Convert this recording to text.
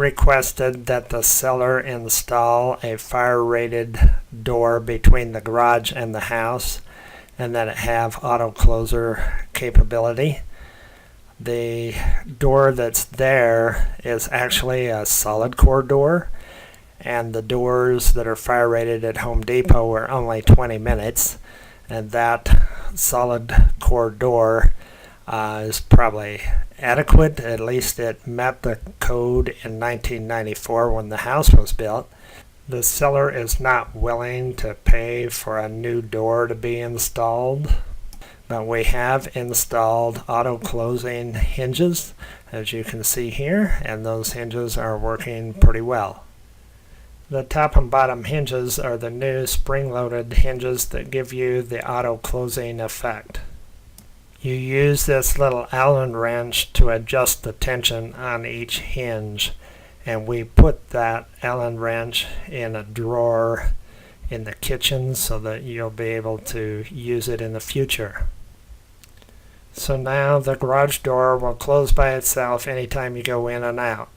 requested that the seller install a fire-rated door between the garage and the house, and that it have auto closer capability. The door that's there is actually a solid core door, and the doors that are fire rated at Home Depot are only 20 minutes, and that solid core door is probably adequate. At least it met the code in 1994 when the house was built. The seller is not willing to pay for a new door to be installed, but we have installed auto closing hinges, as you can see here, and those hinges are working pretty well. The top and bottom hinges are the new spring-loaded hinges that give you the auto closing effect. You use this little Allen wrench to adjust the tension on each hinge, and we put that Allen wrench in a drawer in the kitchen so that you'll be able to use it in the future. So now the garage door will close by itself anytime you go in and out.